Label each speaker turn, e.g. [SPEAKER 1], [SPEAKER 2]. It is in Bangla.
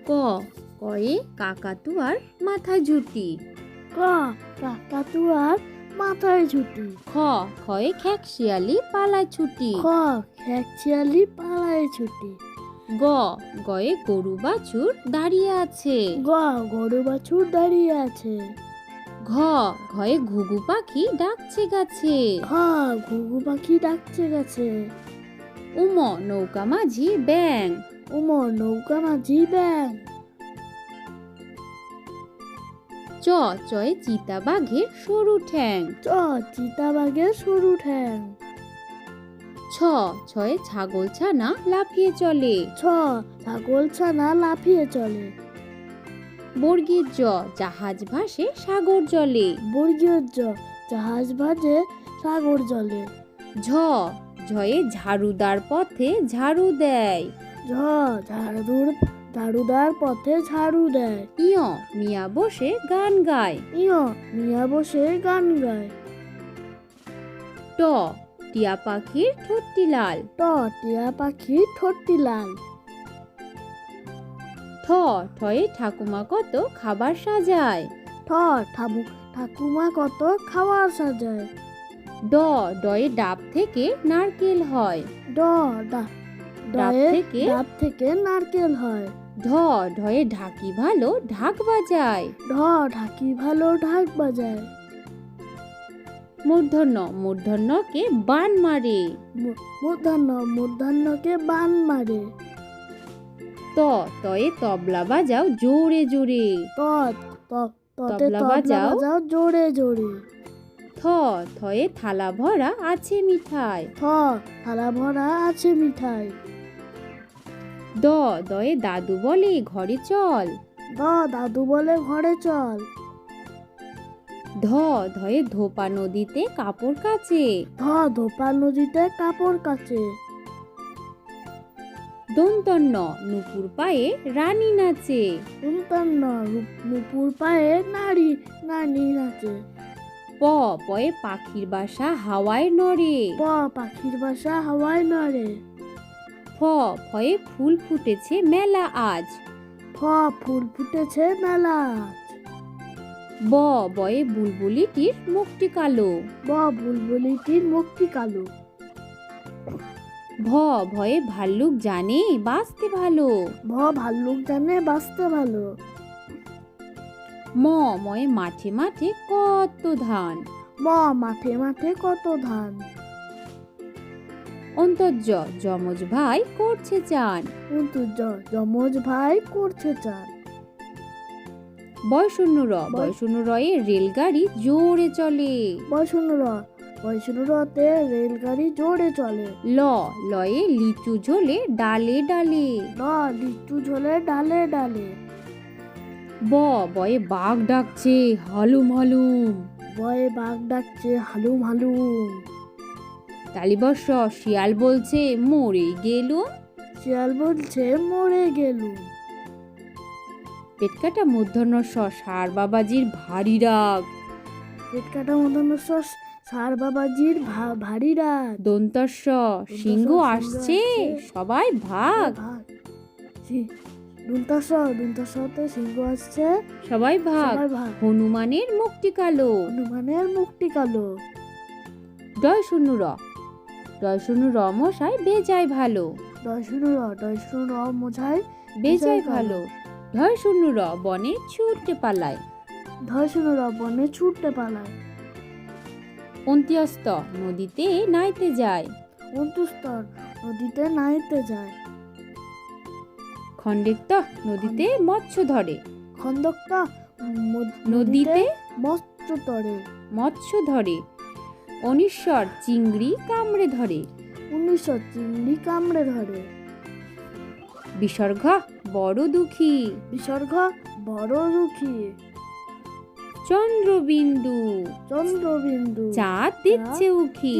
[SPEAKER 1] ক কয়ে কাকাতুয়ার মাথায় ঝুঁটি।
[SPEAKER 2] ক কাকাতুয়ার মাথায় ঝুঁটি।
[SPEAKER 1] খ খয়ে খেকশিয়ালি পালায় ছুটি।
[SPEAKER 2] খ খেকশিয়ালি পালায় ছুটি।
[SPEAKER 1] গ গয়ে গরু বাছুর দাঁড়িয়ে আছে।
[SPEAKER 2] গ গরু বাছুর দাঁড়িয়ে আছে।
[SPEAKER 1] ঘ ঘয়ে ঘুঘু পাখি ডাকছে গাছে।
[SPEAKER 2] ঘ ঘুঘু পাখি ডাকছে গাছে।
[SPEAKER 1] উম নৌকা মাঝি ব্যাং।
[SPEAKER 2] উম নৌকা মাঝি ব্যাং।
[SPEAKER 1] চ চয়ে চিতা বাঘের সরু ঠ্যাং।
[SPEAKER 2] চ চিতাবাঘের সরু ঠ্যাং।
[SPEAKER 1] ছ ছয়ে ছাগল ছানা লাফিয়ে চলে।
[SPEAKER 2] ছ ছাগল ছানা লাফিয়ে চলে।
[SPEAKER 1] বর্গীর জ জাহাজ ভাসে সাগর জলে।
[SPEAKER 2] বর্গীয় জ জাহাজ ভাজে সাগর জলে।
[SPEAKER 1] ঝ ঝয়ে ঝাড়ুদার পথে ঝাড়ু দেয়।
[SPEAKER 2] ঝ ঝাড়ুদার পথে ঝাড়ু দেয়।
[SPEAKER 1] ইয় মিয়া বসে গান গায়।
[SPEAKER 2] ইয় মিয়া বসে গান গায়।
[SPEAKER 1] ট টিয়া পাখির ঠোঁটটি লাল।
[SPEAKER 2] ট টিয়া পাখি ঠোঁটটি লাল।
[SPEAKER 1] ঠ ঠয়ে ঠাকুমা কত খাবার সাজায়।
[SPEAKER 2] ঠ ঠাকুমা কত খাবার সাজায়।
[SPEAKER 1] ড ডয়ে ডাব থেকে নারকেল হয়।
[SPEAKER 2] ড
[SPEAKER 1] ডাব
[SPEAKER 2] ডয়ে
[SPEAKER 1] থেকে
[SPEAKER 2] ডাব থেকে নারকেল হয়।
[SPEAKER 1] ঢ ঢয়ে ঢাকি ভালো ঢাক বাজায়।
[SPEAKER 2] ঢ ঢাকি ভালো ঢাক বাজায়।
[SPEAKER 1] মূর্ধন্যকে বান মারে।
[SPEAKER 2] মূর্ধন্যকে বান মারে।
[SPEAKER 1] ত তয়ে তবলা বাজাও জোরে জোরে।
[SPEAKER 2] ততে
[SPEAKER 1] তবলা
[SPEAKER 2] তবলা
[SPEAKER 1] বাজাও
[SPEAKER 2] বাজাও জোরে জোরে।
[SPEAKER 1] থ থয়ে থালা ভরা আছে মিঠাই।
[SPEAKER 2] থ থালা ভরা আছে মিঠাই।
[SPEAKER 1] দ দয়ে দাদু বলে ঘরে চল।
[SPEAKER 2] দাদু বলে ঘরে চল।
[SPEAKER 1] ধ ধয়ে ধোপা নদীতে কাপড় কাচে।
[SPEAKER 2] ধোপা নদীতে কাপড় কাচে।
[SPEAKER 1] দন্তন্য নুপুর পায়ে রানী নাচে।
[SPEAKER 2] নুপুর পায়ে নারী নাচে।
[SPEAKER 1] প পয়ে পাখির বাসা হাওয়ায় নড়ে।
[SPEAKER 2] প পাখির বাসা হাওয়ায় নড়ে।
[SPEAKER 1] ফ ফয়ে ফুল ফুটেছে মেলা আজ।
[SPEAKER 2] ফ ফুল ফুটেছে মেলা আজ।
[SPEAKER 1] ব বয়ে বুলবুলিটির মুখটি কালো।
[SPEAKER 2] ব বুলবুলিটির মুখটি কালো।
[SPEAKER 1] ভ ভয়ে ভাল্লুক জানে বাঁচতে ভালো।
[SPEAKER 2] ভাল্লুক জানে বাঁচতে ভালো।
[SPEAKER 1] ম ময়ে মাঠে মাঠে কত ধান।
[SPEAKER 2] মাঠে মাঠে কত ধান।
[SPEAKER 1] অন্তর্য যমজ ভাই করছে চান।
[SPEAKER 2] যমজ ভাই করছে চান।
[SPEAKER 1] বয়শূন্য রয়ে রেলগাড়ি জোরে চলে।
[SPEAKER 2] বয়শূন্য রতে রেলগাড়ি জোরে চলে।
[SPEAKER 1] ল লয়ে লিচু ঝোলে ডালে ডালে।
[SPEAKER 2] লিচু ঝোলে ডালে ডালে।
[SPEAKER 1] বয়ে বাঘ ডাকছে হালুম হালুম।
[SPEAKER 2] বয়ে বাঘ ডাকছে হালুম হালুম।
[SPEAKER 1] তালিবর্ষ শিয়াল বলছে মরে গেলুম।
[SPEAKER 2] শিয়াল বলছে মরে গেলুম।
[SPEAKER 1] পেটকাটা মূর্ধন্য স সার বাবাজির ভারী রাগ।
[SPEAKER 2] পেটকাটা মূর্ধন্য স সার বাবাজির ভারী রাগ।
[SPEAKER 1] দন্তস্ব সিংহ আসছে সবাই ভাগ।
[SPEAKER 2] দন্তস্বতে সিংহ আসছে
[SPEAKER 1] সবাই ভাগ। হনুমানের মুখটি কালো।
[SPEAKER 2] হনুমানের মুখটি কালো।
[SPEAKER 1] ডয়শূন্য র মশাই বেজায় ভালো।
[SPEAKER 2] ডয়শূন্য র মশাই
[SPEAKER 1] বেজায় ভালো। ঢয়শূন্য র বনে ছুটতে পালায়।
[SPEAKER 2] ঢয়শূন্য র বনে ছুটতে পালায়।
[SPEAKER 1] অন্ত্যস্ত নদীতে নাইতে যায়।
[SPEAKER 2] অন্ত্যস্তর নদীতে নাইতে যায়।
[SPEAKER 1] খণ্ডেক্ত নদীতে মৎস্য ধরে।
[SPEAKER 2] খন্দক্ত
[SPEAKER 1] নদীতে
[SPEAKER 2] মৎস্য ধরে।
[SPEAKER 1] অনিশ্বর চিংড়ি কামড়ে ধরে।
[SPEAKER 2] চিংড়ি কামড়ে ধরে।
[SPEAKER 1] বিসর্গ বড় দুঃখী।
[SPEAKER 2] বড় দুঃখী।
[SPEAKER 1] চন্দ্রবিন্দু
[SPEAKER 2] চাঁদ
[SPEAKER 1] দিচ্ছে উখি।